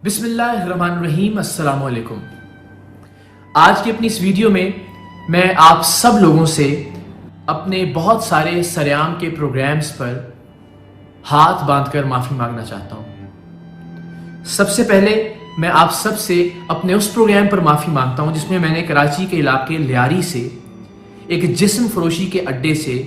बिस्मिल्लाहिर्रहमानिर्रहीम, अस्सलामु अलैकुम। आज की अपनी इस वीडियो में मैं आप सब लोगों से अपने बहुत सारे सरेआम के प्रोग्राम्स पर हाथ बांधकर माफ़ी मांगना चाहता हूँ। सबसे पहले मैं आप सब से अपने उस प्रोग्राम पर माफ़ी मांगता हूँ जिसमें मैंने कराची के इलाके लियारी से एक जिस्म फरोशी के अड्डे से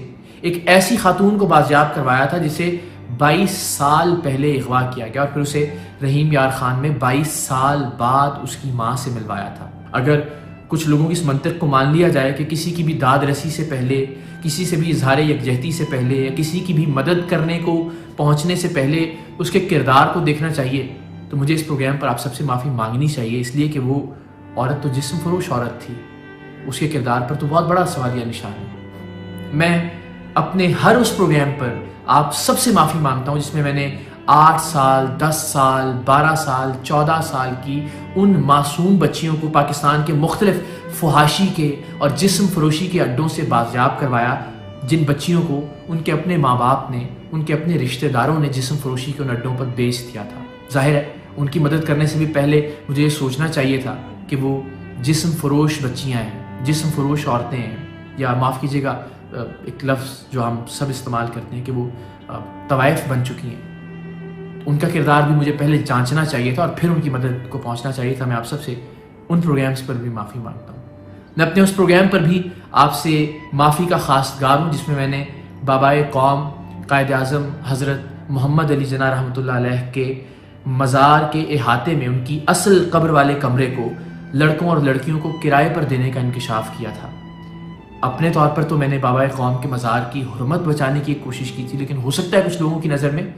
एक ऐसी खातून को बाजियाब करवाया था जिसे 22 साल पहले अगवा किया गया और फिर उसे रहीम यार खान में 22 साल बाद उसकी माँ से मिलवाया था। अगर कुछ लोगों की इस मंतक को मान लिया जाए कि किसी की भी दाद रसी से पहले, किसी से भी इजहार यकजहती से पहले या किसी की भी मदद करने को पहुँचने से पहले उसके किरदार को देखना चाहिए, तो मुझे इस प्रोग्राम पर आप सबसे माफ़ी मांगनी चाहिए, इसलिए कि वो औरत तो जिस्म फरोश औरत थी, उसके किरदार पर तो बहुत बड़ा सवालिया निशान है। मैं अपने हर उस प्रोग्राम पर आप सबसे माफ़ी मांगता हूँ जिसमें मैंने 8 साल, 10 साल, 12 साल, 14 साल की उन मासूम बच्चियों को पाकिस्तान के मुख्तलिफ फहाशी के और जिस्म फरोशी के अड्डों से बाजियाब करवाया, जिन बच्चियों को उनके अपने माँ बाप ने, उनके अपने रिश्तेदारों ने जिस्म फरोशी के उन अड्डों पर बेच दिया था। जाहिर है उनकी मदद करने से भी पहले मुझे ये सोचना चाहिए था कि वो जिस्म फरोश बच्चियाँ हैं, जिस्म फरोश औरतें हैं, या माफ़ कीजिएगा एक लफ्ज़ जो हम सब इस्तेमाल करते हैं कि वो तवाइफ बन चुकी हैं। उनका किरदार भी मुझे पहले जांचना चाहिए था और फिर उनकी मदद को पहुंचना चाहिए था। मैं आप सबसे उन प्रोग्राम्स पर भी माफ़ी मांगता हूँ। मैं अपने उस प्रोग्राम पर भी आपसे माफ़ी का खासगार हूँ जिसमें मैंने बाबाए कौम कायद आज़म हज़रत मोहम्मद अली जना रहमतुल्लाह अलैह के मज़ार के इहाते में उनकी असल कब्र वाले कमरे को लड़कों और लड़कियों को किराए पर देने का इंकिशाफ किया था। अपने तौर पर तो मैंने बाबाए कौम के मज़ार की हुर्मत बचाने की कोशिश की थी, लेकिन हो सकता है कुछ लोगों की नज़र में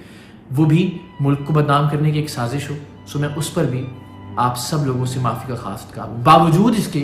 वो भी मुल्क को बदनाम करने की एक साजिश हो, सो मैं उस पर भी आप सब लोगों से माफ़ी का खासगार हूँ। बावजूद इसके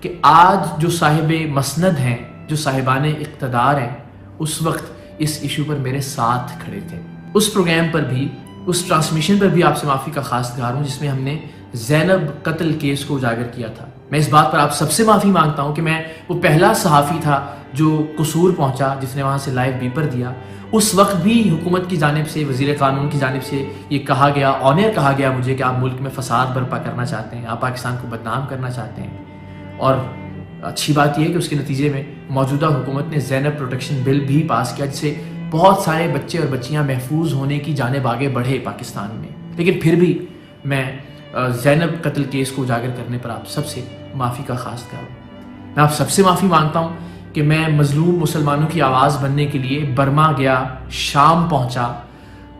कि आज जो साहिबे मसनद हैं, जो साहिबाने इक़्तिदार हैं, उस वक्त इस इशू पर मेरे साथ खड़े थे। उस प्रोग्राम पर भी, उस ट्रांसमिशन पर भी आपसे माफ़ी का खासगार हूँ जिसमें हमने ज़ैनब कत्ल केस को उजागर किया था। मैं इस बात पर आप सबसे माफ़ी मांगता हूँ कि मैं वो पहला सहाफ़ी था जो कसूर पहुँचा, जिसने वहाँ से लाइव बीपर दिया। उस वक्त भी हुकूमत की जानिब से, वज़ीर क़ानून की जानिब से ये कहा गया, ऑनर कहा गया मुझे कि आप मुल्क में फ़साद बर्पा करना चाहते हैं, आप पाकिस्तान को बदनाम करना चाहते हैं। और अच्छी बात यह है कि उसके नतीजे में मौजूदा हुकूमत ने ज़ैनब प्रोटेक्शन बिल भी पास किया, जिससे बहुत सारे बच्चे और बच्चियाँ महफूज होने की जानिब आगे बढ़े पाकिस्तान में। लेकिन फिर भी मैं ज़ैनब कत्ल केस को उजागर करने पर आप सबसे माफ़ी का खासगार हूँ। मैं आप सबसे माफ़ी मांगता हूँ कि मैं मज़लूम मुसलमानों की आवाज़ बनने के लिए बर्मा गया, शाम पहुँचा।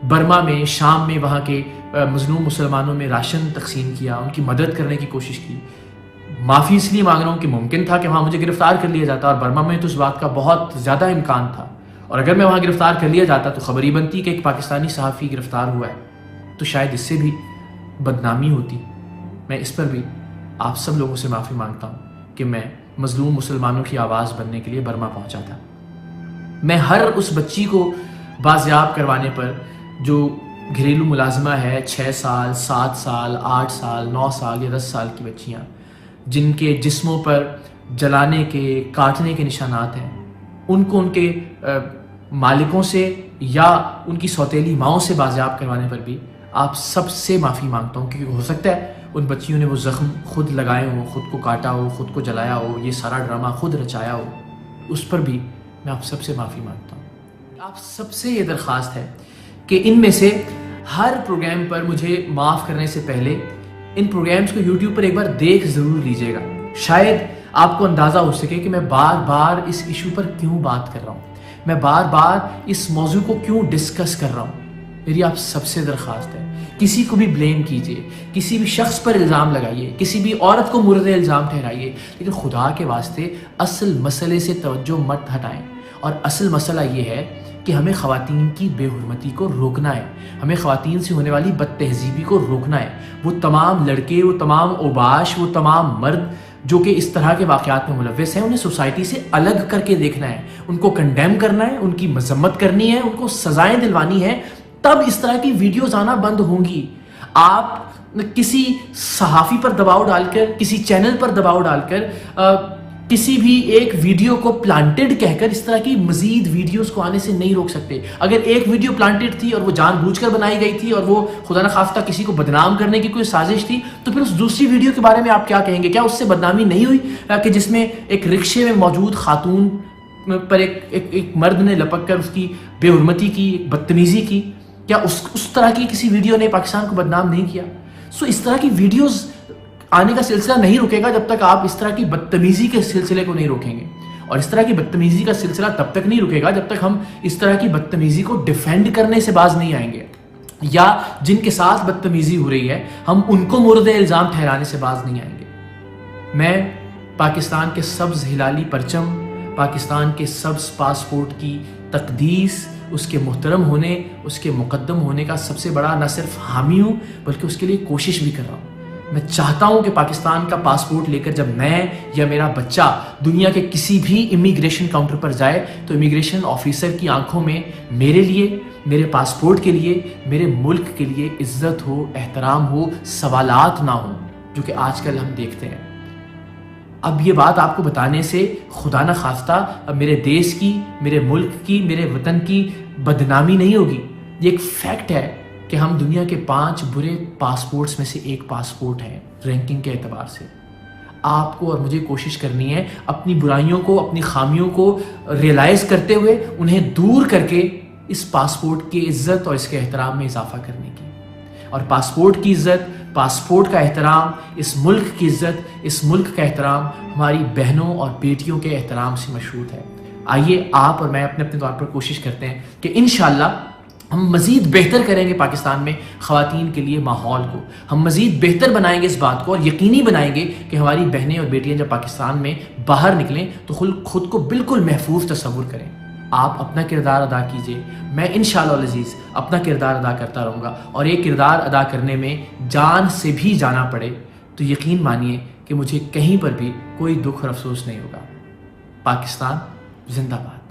बर्मा में, शाम में वहाँ के मज़लूम मुसलमानों में राशन तकसीम किया, उनकी मदद करने की कोशिश की। माफ़ी इसलिए मांग रहा हूँ कि मुमकिन था कि वहाँ मुझे गिरफ़्तार कर लिया जाता, और बर्मा में तो इस बात का बहुत ज़्यादा इम्कान था। और अगर मैं वहाँ गिरफ़्तार कर लिया जाता तो खबर ही बनती कि एक पाकिस्तानी सहाफ़ी गिरफ़्तार हुआ है, तो शायद इससे भी बदनामी होती। मैं इस पर भी आप सब लोगों से माफ़ी मांगता हूँ कि मैं मज़लूम मुसलमानों की आवाज़ बनने के लिए बर्मा पहुँचा था। मैं हर उस बच्ची को बाजियाब करवाने पर जो घरेलू मुलाजमा है, 6 साल, 7 साल, 8 साल, 9 साल या 10 साल की बच्चियाँ जिनके जिस्मों पर जलाने के, काटने के निशानात हैं, उनको उनके मालिकों से या उनकी सौतेली माओं से बाजियाब करवाने पर भी आप सबसे माफ़ी मांगता हूँ, क्योंकि हो सकता है उन बच्चियों ने वो ज़ख्म खुद लगाए हों, खुद को काटा हो, खुद को जलाया हो, ये सारा ड्रामा खुद रचाया हो। उस पर भी मैं आप सबसे माफ़ी मांगता हूँ। आप सबसे ये दरख्वास्त है कि इनमें से हर प्रोग्राम पर मुझे माफ़ करने से पहले इन प्रोग्राम्स को यूट्यूब पर एक बार देख ज़रूर लीजिएगा। शायद आपको अंदाज़ा हो सके कि मैं बार बार इस इशू पर क्यों बात कर रहा हूँ, मैं बार बार इस मौजू को क्यों डिस्कस कर रहा हूँ। मेरी आप सबसे दरख्वास्त है, किसी को भी ब्लेम कीजिए, किसी भी शख्स पर इल्ज़ाम लगाइए, किसी भी औरत को मुर्द इल्ज़ाम ठहराइए, लेकिन खुदा के वास्ते असल मसले से तवज्जो मत हटाएं। और असल मसला ये है कि हमें ख़वातीन की बेहुरमती को रोकना है, हमें ख़वातीन से होने वाली बदतहज़ीबी को रोकना है। वो तमाम लड़के, वो तमाम ओबाश, वो तमाम मर्द जो कि इस तरह के वाक़यात में मुलव्वस हैं, उन्हें सोसाइटी से अलग करके देखना है, उनको कंडेम करना है, उनकी मजम्मत करनी है, उनको सज़ाएँ दिलवानी है। तब इस तरह की वीडियोज़ आना बंद होंगी। आप किसी सहाफ़ी पर दबाव डालकर, किसी चैनल पर दबाव डालकर किसी भी एक वीडियो को प्लांटेड कहकर इस तरह की मजीद वीडियोस को आने से नहीं रोक सकते। अगर एक वीडियो प्लांटेड थी और वो जानबूझकर बनाई गई थी और वो खुदा न खास्ता किसी को बदनाम करने की कोई साजिश थी, तो फिर उस दूसरी वीडियो के बारे में आप क्या कहेंगे? क्या उससे बदनामी नहीं हुई कि जिसमें एक रिक्शे में मौजूद खातून पर एक मर्द ने लपक कर उसकी बेहुरमती की, बदतमीजी की? क्या उस तरह की किसी वीडियो ने पाकिस्तान को बदनाम नहीं किया? सो इस तरह की वीडियोस आने का सिलसिला नहीं रुकेगा जब तक आप इस तरह की बदतमीजी के सिलसिले को नहीं रोकेंगे। और इस तरह की बदतमीजी का सिलसिला तब तक नहीं रुकेगा जब तक हम इस तरह की बदतमीजी को डिफेंड करने से बाज नहीं आएंगे, या जिनके साथ बदतमीजी हो रही है हम उनको मुर्द इल्जाम ठहराने से बाज नहीं आएंगे। मैं पाकिस्तान के सब्ज हिलाली परचम, पाकिस्तान के सब्ज पासपोर्ट की तकदीस, उसके मुहतरम होने, उसके मुकद्दम होने का सबसे बड़ा न सिर्फ हामी हूँ बल्कि उसके लिए कोशिश भी कर रहा हूँ। मैं चाहता हूं कि पाकिस्तान का पासपोर्ट लेकर जब मैं या मेरा बच्चा दुनिया के किसी भी इमिग्रेशन काउंटर पर जाए तो इमिग्रेशन ऑफिसर की आंखों में मेरे लिए, मेरे पासपोर्ट के लिए, मेरे मुल्क के लिए इज्जत हो, एहतराम हो, सवालात ना हो, जो कि आजकल हम देखते हैं। अब ये बात आपको बताने से खुदा न खास्ता मेरे देश की, मेरे मुल्क की, मेरे वतन की बदनामी नहीं होगी। ये एक फैक्ट है कि हम दुनिया के 5 बुरे पासपोर्ट्स में से एक पासपोर्ट है रैंकिंग के एतबार से। आपको और मुझे कोशिश करनी है अपनी बुराइयों को, अपनी खामियों को रियलाइज करते हुए उन्हें दूर करके इस पासपोर्ट की इज्जत और इसके एहतराम में इजाफा करने की। और पासपोर्ट की इज्जत, पासपोर्ट का एहतराम, इस मुल्क की इज्जत, इस मुल्क का एहतराम हमारी बहनों और बेटियों के एहतराम से मशरूत है। आइए आप और मैं अपने अपने तौर पर कोशिश करते हैं कि इंशाअल्लाह हम मज़ीद बेहतर करेंगे पाकिस्तान में ख़वातीन के लिए माहौल को। हम मज़ीद बेहतर बनाएंगे इस बात को और यकीनी बनाएंगे कि हमारी बहनें और बेटियां जब पाकिस्तान में बाहर निकलें तो खुद को बिल्कुल महफूज तस्वुर करें। आप अपना किरदार अदा कीजिए, मैं इंशाअल्लाह अज़ीज़ अपना किरदार अदा करता रहूँगा। और ये किरदार अदा करने में जान से भी जाना पड़े तो यकीन मानिए कि मुझे कहीं पर भी कोई दुख और अफसोस नहीं होगा। पाकिस्तान जिंदाबाद।